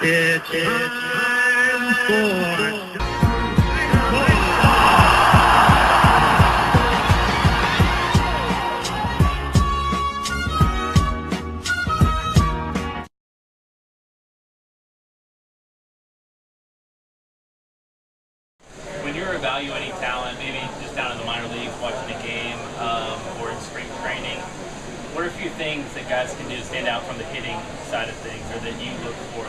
It's time for when you're evaluating talent, maybe just down in the minor leagues, watching a game, or in spring training, what are a few things that guys can do to stand out from the hitting side of things, or that you look for?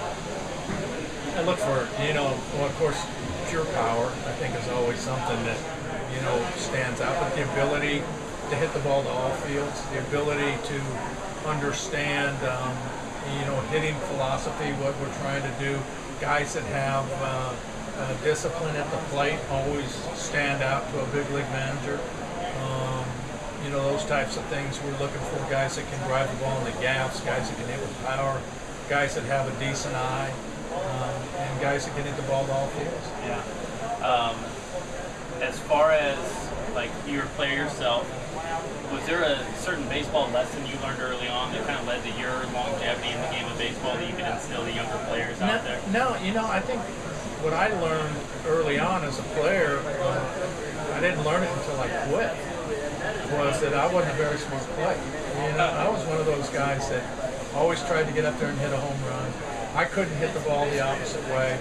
I look for, well, of course, pure power, I think, is always something that, stands out. But the ability to hit the ball to all fields, the ability to understand, hitting philosophy, what we're trying to do. Guys that have discipline at the plate always stand out to a big league manager. Those types of things we're looking for. Guys that can drive the ball in the gaps, guys that can hit with power, guys that have a decent eye, and guys that can hit the ball to all fields. Yeah. As far as like you're a player yourself, was there a certain baseball lesson you learned early on that kind of led to your longevity in the game of baseball that you could instill to younger players out there? No, I think what I learned early on as a player, I didn't learn it until I quit, was that I wasn't a very smart player. I was one of those guys that always tried to get up there and hit a home run. I couldn't hit the ball the opposite way.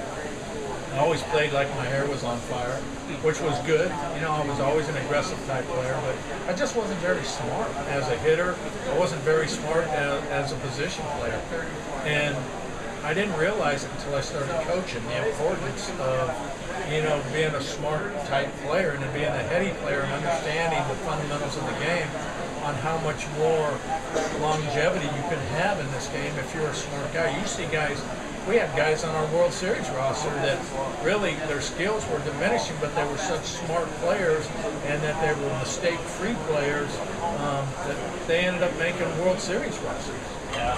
I always played like my hair was on fire, which was good. I was always an aggressive type player, but I just wasn't very smart as a hitter. I wasn't very smart as a position player. And I didn't realize it until I started coaching, the importance of, being a smart type player and being a heady player and understanding the fundamentals of the game on how much more longevity you can have in this game if you're a smart guy. You see guys, we had guys on our World Series roster that really their skills were diminishing, but they were such smart players and that they were mistake-free players that they ended up making World Series rosters. Yeah.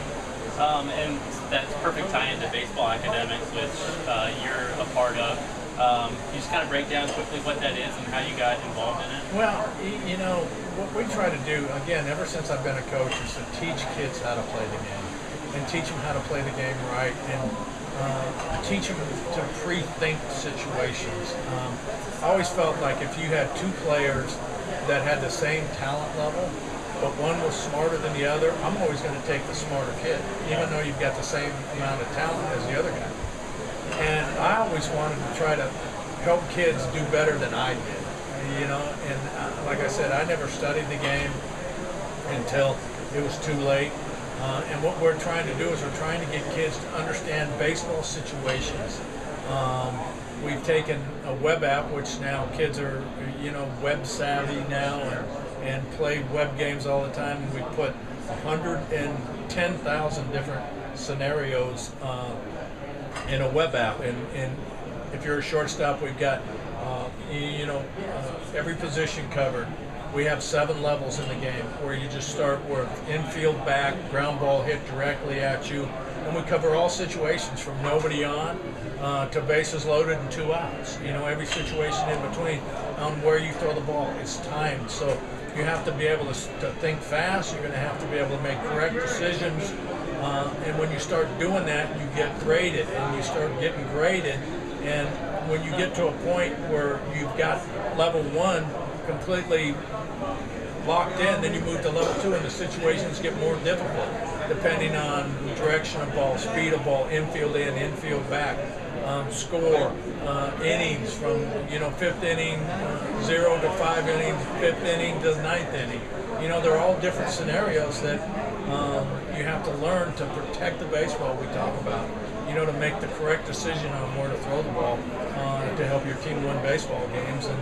And that's perfect tie into baseball academics, which you're a part of. You just kind of break down quickly what that is and how you got involved in it? Well, what we try to do, again, ever since I've been a coach, is to teach kids how to play the game and teach them how to play the game right and teach them to pre-think situations. I always felt like if you had two players that had the same talent level, but one was smarter than the other, I'm always going to take the smarter kid, even though you've got the same amount of talent as the other guy. And I always wanted to try to help kids do better than I did, and like I said, I never studied the game until it was too late. And what we're trying to do is we're trying to get kids to understand baseball situations. We've taken a web app, which now kids are, web savvy now and play web games all the time. And we put 110,000 different scenarios in a web app. And if you're a shortstop, we've got, every position covered. We have 7 levels in the game where you just start with infield back, ground ball hit directly at you. And we cover all situations from nobody on to bases loaded and 2 outs. Every situation in between on where you throw the ball is timed. So you have to be able to think fast. You're going to have to be able to make correct decisions. And when you start doing that, you get graded and you start getting graded. And when you get to a point where you've got level 1 completely locked in, then you move to level 2 and the situations get more difficult depending on direction of ball, speed of ball, infield in, infield back, score, innings from 5th inning, 0 to 5 innings, 5th inning to 9th inning. They're all different scenarios that you have to learn to protect the baseball we talk about, to make the correct decision on where to throw the ball to help your team win baseball games. And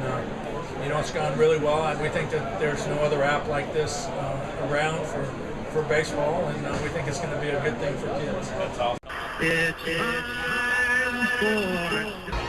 it's gone really well. And we think that there's no other app like this around for baseball, and we think it's going to be a good thing for kids. That's awesome. it's time for